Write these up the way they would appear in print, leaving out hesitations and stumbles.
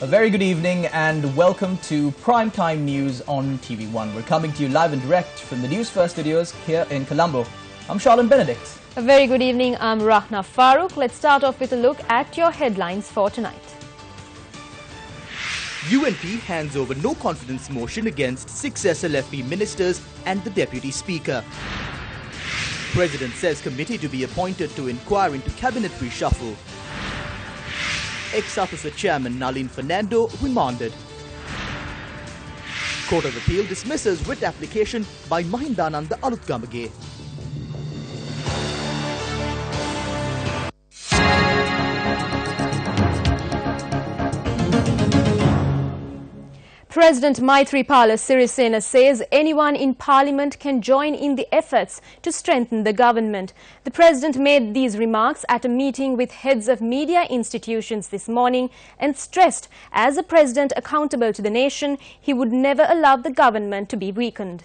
A very good evening and welcome to Primetime News on TV1. We're coming to you live and direct from the Newsfirst studios here in Colombo. I'm Charlene Benedict. A very good evening. I'm Rahna Farooq. Let's start off with a look at your headlines for tonight. UNP hands over no confidence motion against 6 SLFP ministers and the Deputy Speaker. President says committee to be appointed to inquire into cabinet reshuffle. Ex-Officer Chairman Nalin Fernando remanded. Court of Appeal dismisses writ application by Mahendran and the Audit. President Maithripala Sirisena says anyone in Parliament can join in the efforts to strengthen the government. The President made these remarks at a meeting with heads of media institutions this morning and stressed, as a President accountable to the nation, he would never allow the government to be weakened.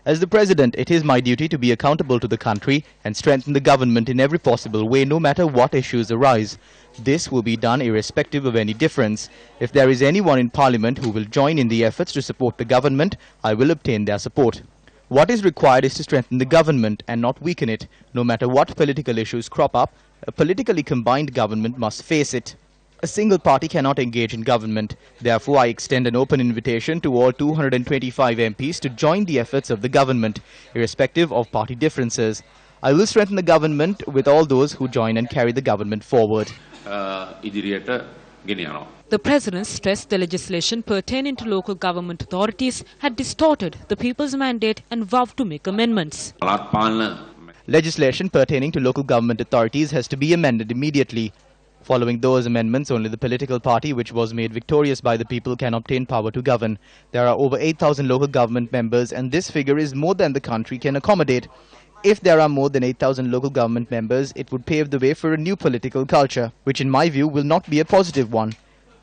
As the President, it is my duty to be accountable to the country and strengthen the government in every possible way, no matter what issues arise. This will be done irrespective of any difference. If there is anyone in Parliament who will join in the efforts to support the government, I will obtain their support. What is required is to strengthen the government and not weaken it. No matter what political issues crop up, a politically combined government must face it. A single party cannot engage in government. Therefore, I extend an open invitation to all 225 MPs to join the efforts of the government, irrespective of party differences. I will strengthen the government with all those who join and carry the government forward. The President stressed the legislation pertaining to local government authorities had distorted the people's mandate and vowed to make amendments. Legislation pertaining to local government authorities has to be amended immediately. Following those amendments, only the political party which was made victorious by the people can obtain power to govern. There are over 8,000 local government members, and this figure is more than the country can accommodate. If there are more than 8,000 local government members, it would pave the way for a new political culture, which in my view will not be a positive one.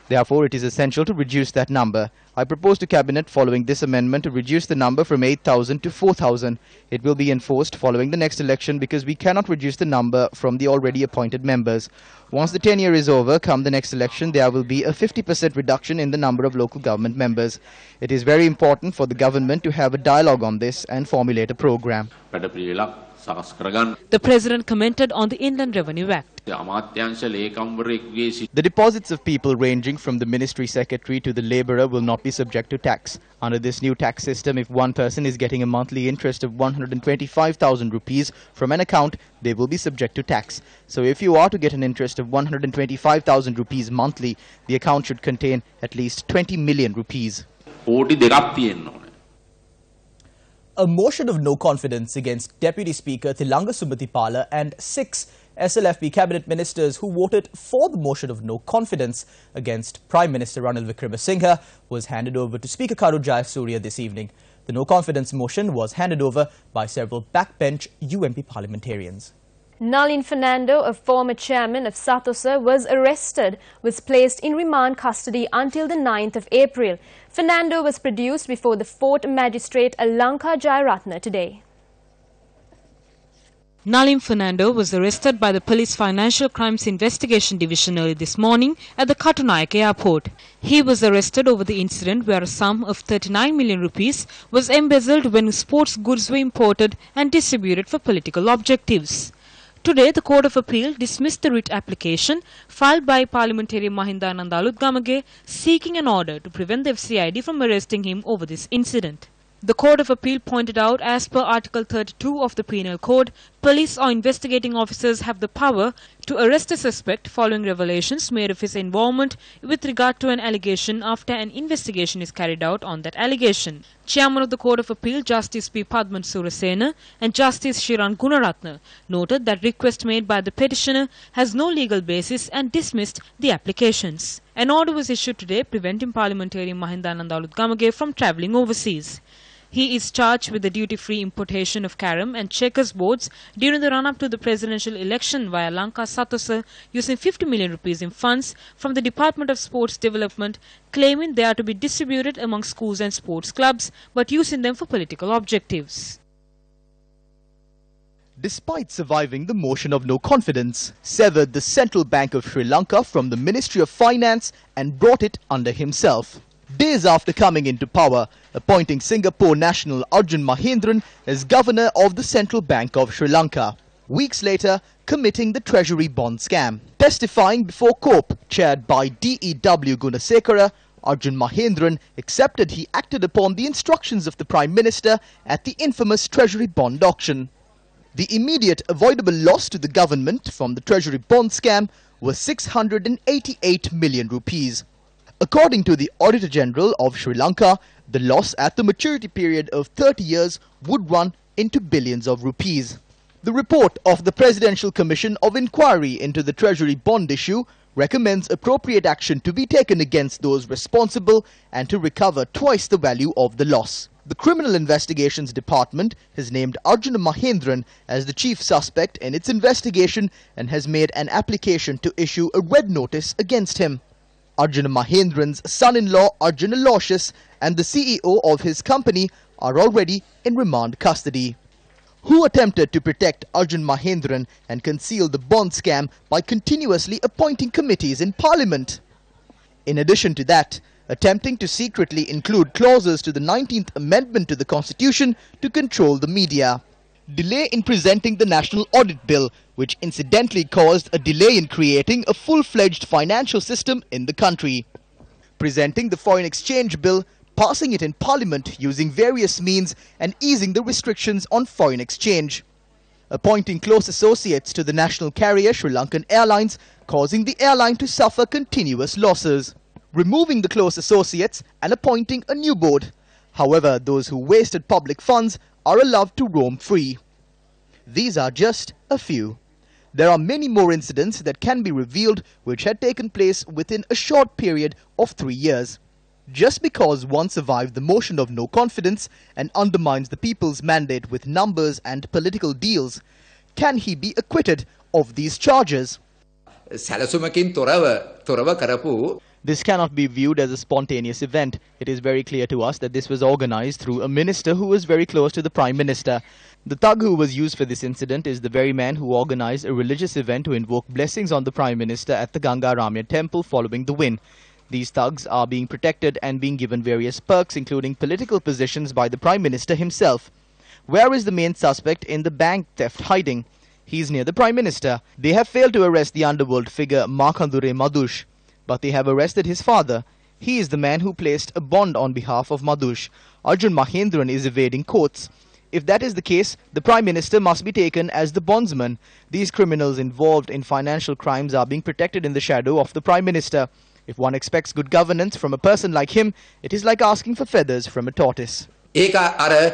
Therefore, it is essential to reduce that number. I propose to Cabinet following this amendment to reduce the number from 8,000 to 4,000. It will be enforced following the next election because we cannot reduce the number from the already appointed members. Once the tenure is over, come the next election, there will be a 50% reduction in the number of local government members. It is very important for the government to have a dialogue on this and formulate a program. The President commented on the Inland Revenue Act. The deposits of people ranging from the Ministry Secretary to the labourer will not be subject to tax. Under this new tax system, if one person is getting a monthly interest of 125,000 rupees from an account, they will be subject to tax. So if you are to get an interest of 125,000 rupees monthly, the account should contain at least 20 million rupees. A motion of no confidence against Deputy Speaker Thilanga Sumatipala and 6 SLFP cabinet ministers who voted for the motion of no confidence against Prime Minister Ranil Wickremesinghe was handed over to Speaker Karu Jayasuriya this evening. The no confidence motion was handed over by several backbench UNP parliamentarians. Nalin Fernando, a former chairman of Sathosa, was arrested, was placed in remand custody until the 9th of April. Fernando was produced before the Fort Magistrate Lanka Jayaratna today. Nalin Fernando was arrested by the Police Financial Crimes Investigation Division early this morning at the Katunayake Airport. He was arrested over the incident where a sum of 39 million rupees was embezzled when sports goods were imported and distributed for political objectives. Today, the Court of Appeal dismissed the writ application filed by Parliamentary Mahendran and Audit seeking an order to prevent the FCID from arresting him over this incident. The Court of Appeal pointed out, as per Article 32 of the Penal Code, police or investigating officers have the power to arrest a suspect following revelations made of his involvement with regard to an allegation after an investigation is carried out on that allegation. Chairman of the Court of Appeal, Justice P. Padman Surasena and Justice Shiran Gunaratne noted that request made by the petitioner has no legal basis and dismissed the applications. An order was issued today preventing Parliamentary Mahendran and Audit from travelling overseas. He is charged with the duty-free importation of carom and checkers boards during the run-up to the presidential election via Lanka Satosa, using 50 million rupees in funds from the Department of Sports Development, claiming they are to be distributed among schools and sports clubs, but using them for political objectives. Despite surviving the motion of no confidence, severed the Central Bank of Sri Lanka from the Ministry of Finance and brought it under himself. Days after coming into power, appointing Singapore national Arjuna Mahendran as governor of the Central Bank of Sri Lanka. Weeks later, committing the Treasury bond scam. Testifying before COPE, chaired by DEW Gunasekara, Arjuna Mahendran accepted he acted upon the instructions of the Prime Minister at the infamous Treasury bond auction. The immediate avoidable loss to the government from the Treasury bond scam was 688 million rupees. According to the Auditor General of Sri Lanka, the loss at the maturity period of 30 years would run into billions of rupees. The report of the Presidential Commission of Inquiry into the Treasury bond issue recommends appropriate action to be taken against those responsible and to recover twice the value of the loss. The Criminal Investigations Department has named Arjuna Mahendran as the chief suspect in its investigation and has made an application to issue a red notice against him. Arjuna Mahendran's son-in-law Arjuna Locious and the CEO of his company are already in remand custody. Who attempted to protect Arjuna Mahendran and conceal the bond scam by continuously appointing committees in Parliament? In addition to that, attempting to secretly include clauses to the 19th Amendment to the Constitution to control the media. Delay in presenting the National Audit Bill, which incidentally caused a delay in creating a full-fledged financial system in the country. Presenting the Foreign Exchange Bill, passing it in Parliament using various means and easing the restrictions on foreign exchange. Appointing close associates to the national carrier Sri Lankan Airlines, causing the airline to suffer continuous losses. Removing the close associates and appointing a new board. However, those who wasted public funds are allowed to roam free. These are just a few. There are many more incidents that can be revealed which had taken place within a short period of 3 years. Just because one survived the motion of no confidence and undermines the people's mandate with numbers and political deals, can he be acquitted of these charges? This cannot be viewed as a spontaneous event. It is very clear to us that this was organized through a minister who was very close to the Prime Minister. The thug who was used for this incident is the very man who organized a religious event to invoke blessings on the Prime Minister at the Ganga Ramya temple following the win. These thugs are being protected and being given various perks, including political positions by the Prime Minister himself. Where is the main suspect in the bank theft hiding? He is near the Prime Minister. They have failed to arrest the underworld figure Makhandure Madush, but they have arrested his father. He is the man who placed a bond on behalf of Madush. Arjuna Mahendran is evading courts. If that is the case, the Prime Minister must be taken as the bondsman. These criminals involved in financial crimes are being protected in the shadow of the Prime Minister. If one expects good governance from a person like him, it is like asking for feathers from a tortoise. Ranil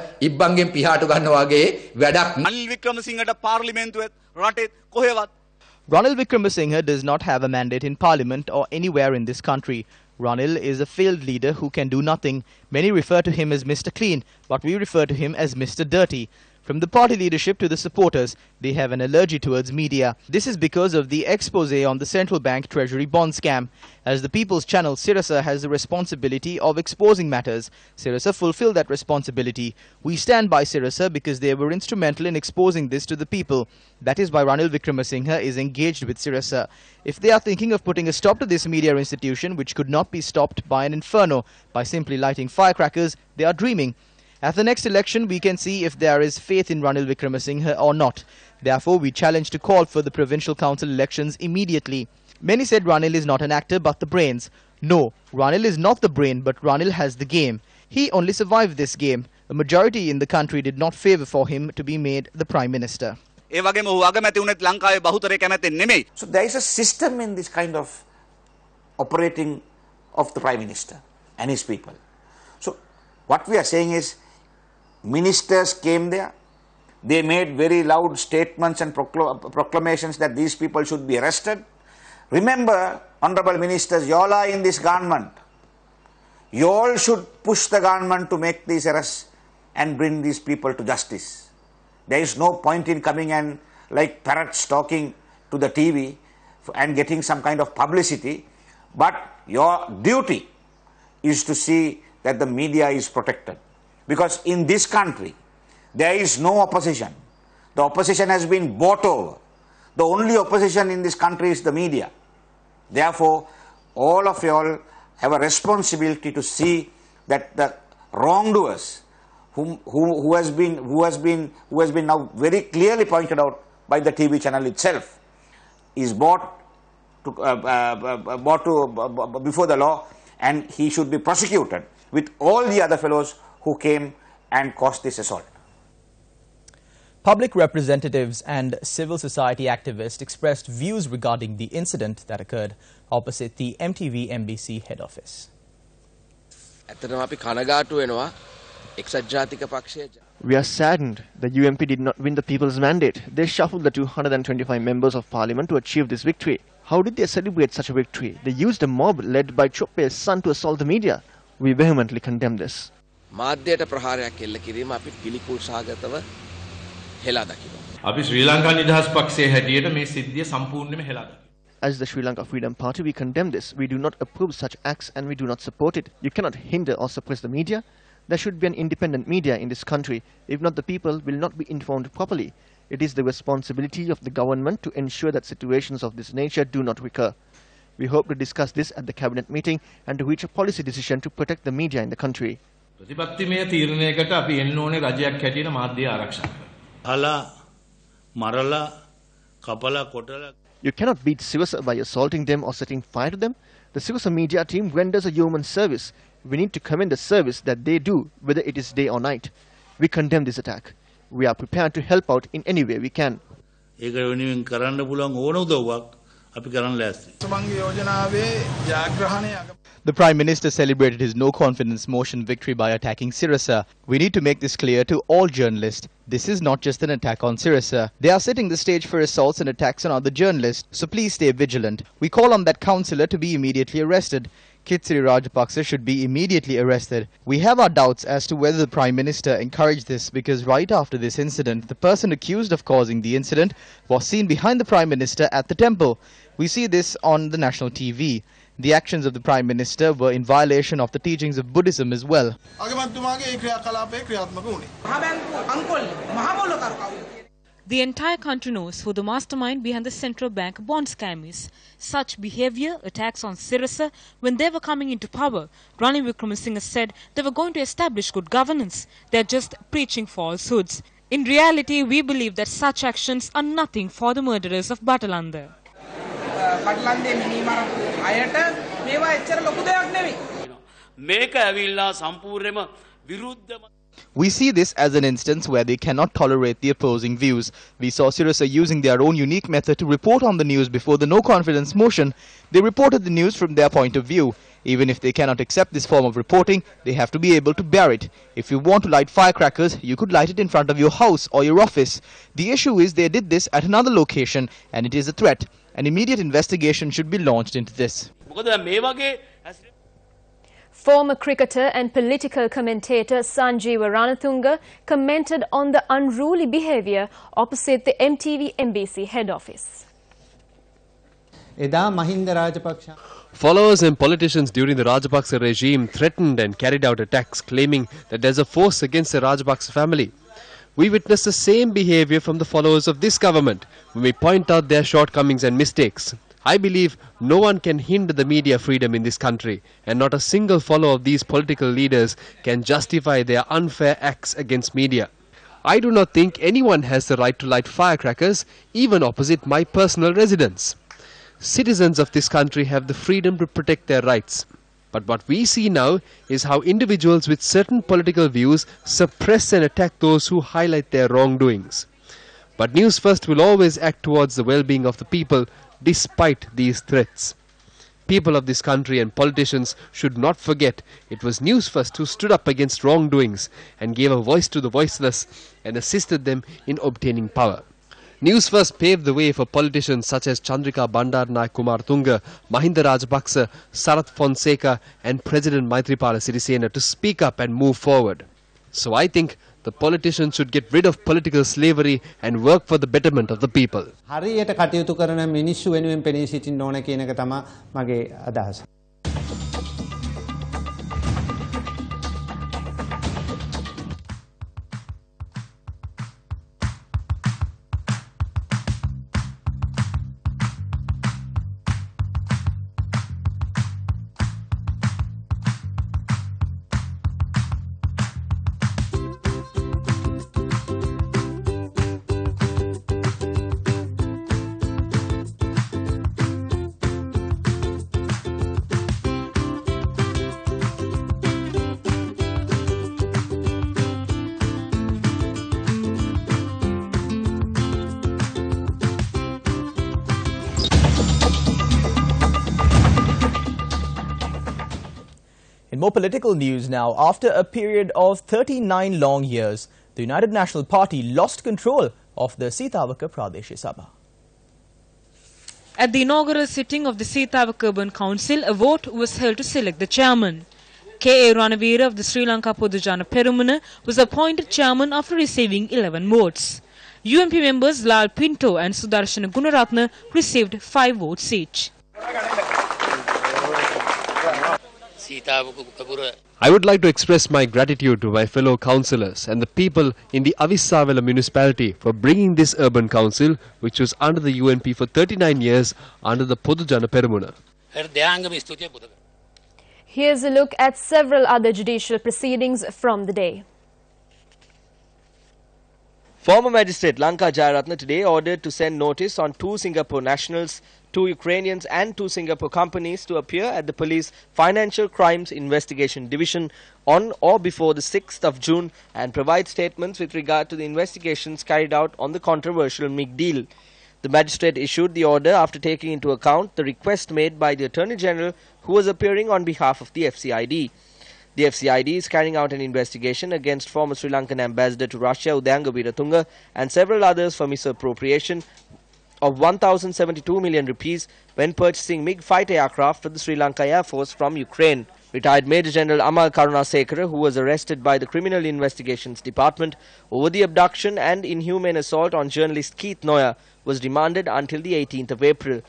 Wickremesinghe does not have a mandate in Parliament or anywhere in this country. Ranil is a failed leader who can do nothing. Many refer to him as Mr. Clean, but we refer to him as Mr. Dirty. From the party leadership to the supporters, they have an allergy towards media. This is because of the expose on the central bank treasury bond scam. As the People's Channel, Sirasa has the responsibility of exposing matters. Sirasa fulfilled that responsibility. We stand by Sirasa because they were instrumental in exposing this to the people. That is why Ranil Wickremesinghe is engaged with Sirasa. If they are thinking of putting a stop to this media institution, which could not be stopped by an inferno, by simply lighting firecrackers, they are dreaming. At the next election, we can see if there is faith in Ranil Wickremesinghe or not. Therefore, we challenge to call for the provincial council elections immediately. Many said Ranil is not an actor but the brains. No, Ranil is not the brain, but Ranil has the game. He only survived this game. A majority in the country did not favour for him to be made the Prime Minister. So there is a system in this kind of operating of the Prime Minister and his people. So what we are saying is, ministers came there, they made very loud statements and proclamations that these people should be arrested. Remember, honourable ministers, you all are in this government. You all should push the government to make these arrests. and bring these people to justice. There is no point in coming and like parrots talking to the TV and getting some kind of publicity, but your duty is to see that the media is protected. Because in this country, there is no opposition. The opposition has been bought over. The only opposition in this country is the media. Therefore, all of you all have a responsibility to see that the wrongdoers, who has been now very clearly pointed out by the TV channel itself, is brought before the law, and he should be prosecuted with all the other fellows who came and caused this assault. Public representatives and civil society activists expressed views regarding the incident that occurred opposite the MTV MBC head office. We are saddened the UMP did not win the people's mandate. They shuffled the 225 members of parliament to achieve this victory. How did they celebrate such a victory? They used a mob led by Choppe's son to assault the media. We vehemently condemn this. As the Sri Lanka Freedom Party, we condemn this. We do not approve such acts and we do not support it. You cannot hinder or suppress the media. There should be an independent media in this country. If not, the people will not be informed properly. It is the responsibility of the government to ensure that situations of this nature do not recur. We hope to discuss this at the cabinet meeting and to reach a policy decision to protect the media in the country. You cannot beat Sirasa by assaulting them or setting fire to them. The Sirasa media team renders a human service. We need to commend the service that they do, whether it is day or night. We condemn this attack. We are prepared to help out in any way we can. The Prime Minister celebrated his no-confidence motion victory by attacking Sirasa. We need to make this clear to all journalists. This is not just an attack on Sirasa. They are setting the stage for assaults and attacks on other journalists, so please stay vigilant. We call on that councillor to be immediately arrested. Kitsiri Rajapaksa should be immediately arrested. We have our doubts as to whether the Prime Minister encouraged this because right after this incident, the person accused of causing the incident was seen behind the Prime Minister at the temple. We see this on the national TV. The actions of the Prime Minister were in violation of the teachings of Buddhism as well. The entire country knows who the mastermind behind the central bank bond scam is. Such behavior, attacks on Sirasa, when they were coming into power, Ranil Wickremesinghe said they were going to establish good governance. They are just preaching falsehoods. In reality, we believe that such actions are nothing for the murderers of Batalanda. We see this as an instance where they cannot tolerate the opposing views. We saw Sirasa using their own unique method to report on the news before the no-confidence motion. They reported the news from their point of view. Even if they cannot accept this form of reporting, they have to be able to bear it. If you want to light firecrackers, you could light it in front of your house or your office. The issue is they did this at another location and it is a threat. An immediate investigation should be launched into this. Former cricketer and political commentator Sanjeeva Ranatunga commented on the unruly behaviour opposite the MTV MBC head office. Followers and politicians during the Rajapaksa regime threatened and carried out attacks claiming that there's a force against the Rajapaksa family. We witness the same behaviour from the followers of this government when we point out their shortcomings and mistakes. I believe no one can hinder the media freedom in this country, and not a single follower of these political leaders can justify their unfair acts against media. I do not think anyone has the right to light firecrackers, even opposite my personal residence. Citizens of this country have the freedom to protect their rights. But what we see now is how individuals with certain political views suppress and attack those who highlight their wrongdoings. But Newsfirst will always act towards the well-being of the people despite these threats. People of this country and politicians should not forget it was Newsfirst who stood up against wrongdoings and gave a voice to the voiceless and assisted them in obtaining power. Newsfirst paved the way for politicians such as Chandrika Bandaranaike Kumartunga, Mahinda Rajapaksa, Sarath Fonseca and President Maithripala Sirisena to speak up and move forward. So I think the politicians should get rid of political slavery and work for the betterment of the people. හරියට කටයුතු කරන මිනිස්සු වෙනුවෙන් පෙනී සිටින්න ඕන කියන එක තමයි මගේ අදහස. In more political news now, after a period of 39 long years, the United National Party lost control of the Sitawaka Pradesh Sabha. At the inaugural sitting of the Sitawaka Urban Council, a vote was held to select the chairman. K.A. Ranavira of the Sri Lanka Podujana Perumuna was appointed chairman after receiving 11 votes. UMP members Lal Pinto and Sudarshana Gunaratna received 5 votes each. I would like to express my gratitude to my fellow councillors and the people in the Avissavela municipality for bringing this urban council, which was under the UNP for 39 years, under the Podujana Perumuna. Here's a look at several other judicial proceedings from the day. Former Magistrate Lanka Jayaratne today ordered to send notice on 2 Singapore nationals, 2 Ukrainians and 2 Singapore companies to appear at the Police Financial Crimes Investigation Division on or before the 6th of June and provide statements with regard to the investigations carried out on the controversial MIG deal. The magistrate issued the order after taking into account the request made by the Attorney General, who was appearing on behalf of the FCID. The FCID is carrying out an investigation against former Sri Lankan ambassador to Russia Udanga Weeratunga and several others for misappropriation of 1,072 million rupees when purchasing MiG fighter aircraft for the Sri Lanka Air Force from Ukraine. Retired Major General Amal Karunasekara, who was arrested by the Criminal Investigations Department over the abduction and inhumane assault on journalist Keith Noya, was remanded until the 18th of April.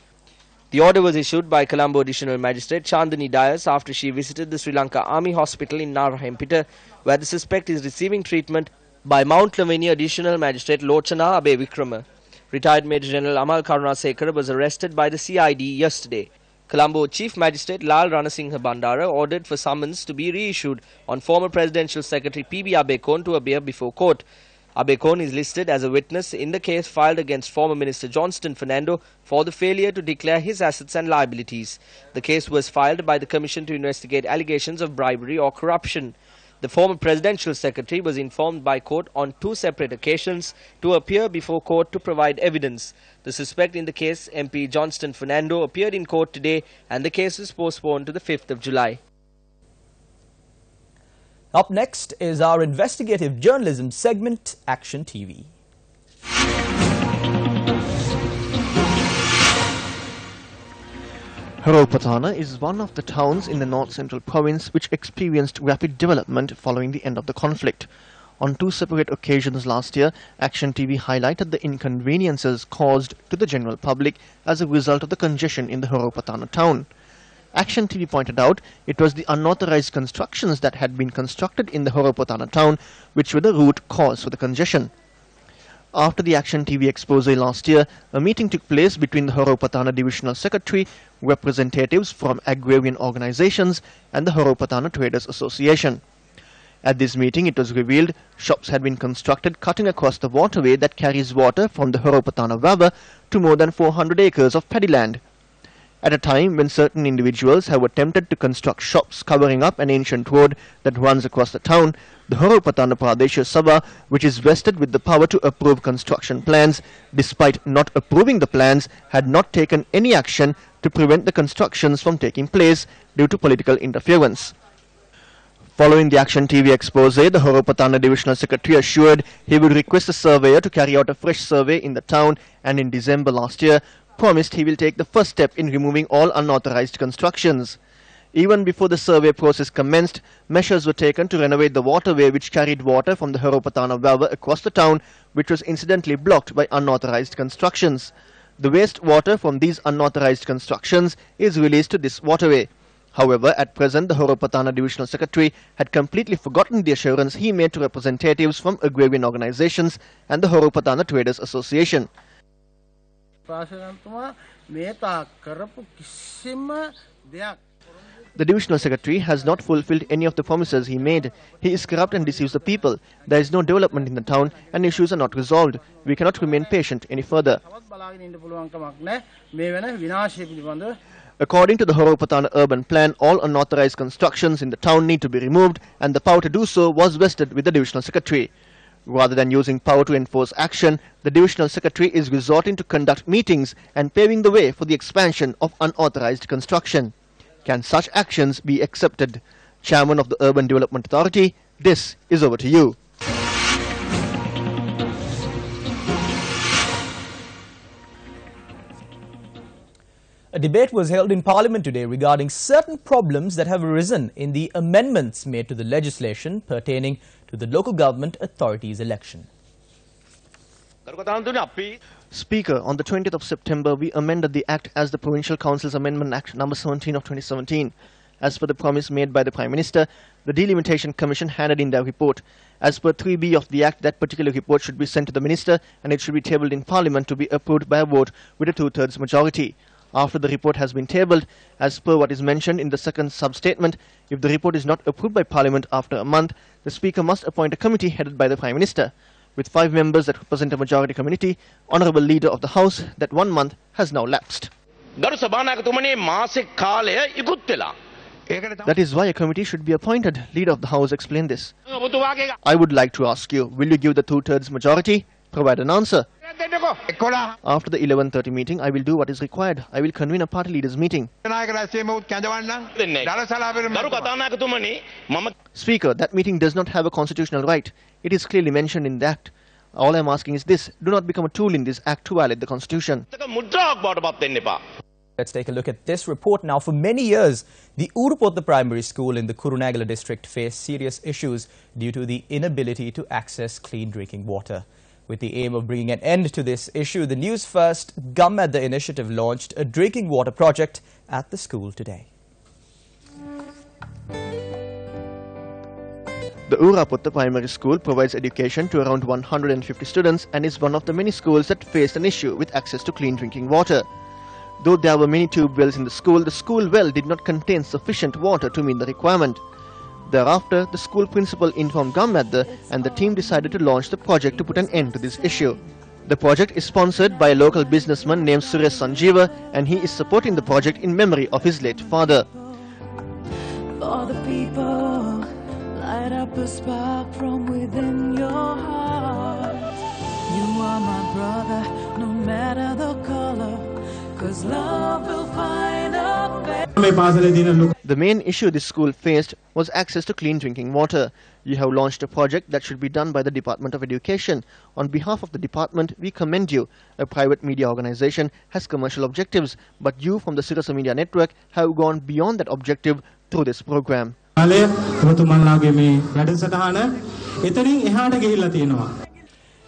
The order was issued by Colombo Additional Magistrate Chandani Dias after she visited the Sri Lanka Army Hospital in Narahempita, where the suspect is receiving treatment by Mount Lavinia Additional Magistrate Lochana Abe Vikrama. Retired Major General Amal Karunasekara was arrested by the CID yesterday. Colombo Chief Magistrate Lal Ranasinghe Bandara ordered for summons to be reissued on former Presidential Secretary P.B. Abekon to appear before court. Abekon is listed as a witness in the case filed against former Minister Johnston Fernando for the failure to declare his assets and liabilities. The case was filed by the Commission to investigate allegations of bribery or corruption. The former Presidential Secretary was informed by court on 2 separate occasions to appear before court to provide evidence. The suspect in the case, MP Johnston Fernando, appeared in court today and the case is postponed to the 5th of July. Up next is our investigative journalism segment, Action TV. Harolpatana is one of the towns in the north-central province which experienced rapid development following the end of the conflict. On 2 separate occasions last year, Action TV highlighted the inconveniences caused to the general public as a result of the congestion in the Harolpatana town. Action TV pointed out it was the unauthorized constructions that had been constructed in the Harolpatana town which were the root cause for the congestion. After the Action TV expose last year, a meeting took place between the Harolpatana Divisional Secretary, representatives from agrarian organizations and the Harolpatana Traders Association. At this meeting, it was revealed shops had been constructed cutting across the waterway that carries water from the Harolpatana River to more than 400 acres of paddy land. At a time when certain individuals have attempted to construct shops covering up an ancient road that runs across the town, the Harolpatana Pradesh Sabha, which is vested with the power to approve construction plans, despite not approving the plans, had not taken any action to prevent the constructions from taking place due to political interference. Following the Action TV expose, the Harolpatana Divisional Secretary assured he would request a surveyor to carry out a fresh survey in the town, and in December last year promised he will take the first step in removing all unauthorized constructions. Even before the survey process commenced, measures were taken to renovate the waterway which carried water from the Horopatana Valley across the town, which was incidentally blocked by unauthorized constructions. The wastewater from these unauthorized constructions is released to this waterway. However, at present, the Horopatana Divisional Secretary had completely forgotten the assurance he made to representatives from agrarian organizations and the Horopatana Traders Association. The Divisional Secretary has not fulfilled any of the promises he made. He is corrupt and deceives the people. There is no development in the town and issues are not resolved. We cannot remain patient any further. According to the Horopatana urban plan, all unauthorized constructions in the town need to be removed, and the power to do so was vested with the Divisional Secretary. Rather than using power to enforce action, the Divisional Secretary is resorting to conduct meetings and paving the way for the expansion of unauthorized construction. Can such actions be accepted? Chairman of the Urban Development Authority, this is over to you. A debate was held in Parliament today regarding certain problems that have arisen in the amendments made to the legislation pertaining to the local government authorities election. Speaker, on the 20th of September, we amended the Act as the Provincial Council's Amendment Act number 17 of 2017. As per the promise made by the Prime Minister, the Delimitation Commission handed in their report. As per 3B of the Act, that particular report should be sent to the Minister and it should be tabled in Parliament to be approved by a vote with a 2/3 majority. After the report has been tabled, as per what is mentioned in the second sub-statement, if the report is not approved by Parliament after a month, the Speaker must appoint a committee headed by the Prime Minister. With 5 members that represent a majority community, Honourable Leader of the House, that 1 month has now lapsed. That is why a committee should be appointed. Leader of the House explained this. I would like to ask you, will you give the 2/3 majority? Provide an answer. After the 11:30 meeting, I will do what is required. I will convene a party leaders meeting. Speaker, that meeting does not have a constitutional right. It is clearly mentioned in the Act. All I am asking is this: do not become a tool in this Act to violate the Constitution. Let's take a look at this report now. For many years, the Urupotha Primary School in the Kurunegala district faced serious issues due to the inability to access clean drinking water. With the aim of bringing an end to this issue, the Newsfirst Gammadda initiative launched a drinking water project at the school today. The Urupotha Primary School provides education to around 150 students and is one of the many schools that faced an issue with access to clean drinking water. Though there were many tube wells in the school well did not contain sufficient water to meet the requirement. Thereafter, the school principal informed Gammadda and the team decided to launch the project to put an end to this issue. The project is sponsored by a local businessman named Suresh Sanjeeva, and he is supporting the project in memory of his late father. For the people, light up a spark from within your heart. You are my brother, no matter the color, 'cause love will find a way. The main issue this school faced was access to clean drinking water. You have launched a project that should be done by the Department of Education. On behalf of the department, we commend you. A private media organization has commercial objectives, but you from the Sirasa Media Network have gone beyond that objective through this program.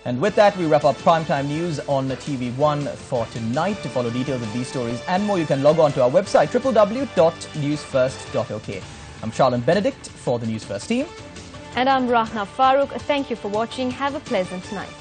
And with that, we wrap up Primetime News on TV1 for tonight. To follow details of these stories and more, you can log on to our website, www.newsfirst.lk. I'm Charlene Benedict for the Newsfirst team. And I'm Rahna Farooq. Thank you for watching. Have a pleasant night.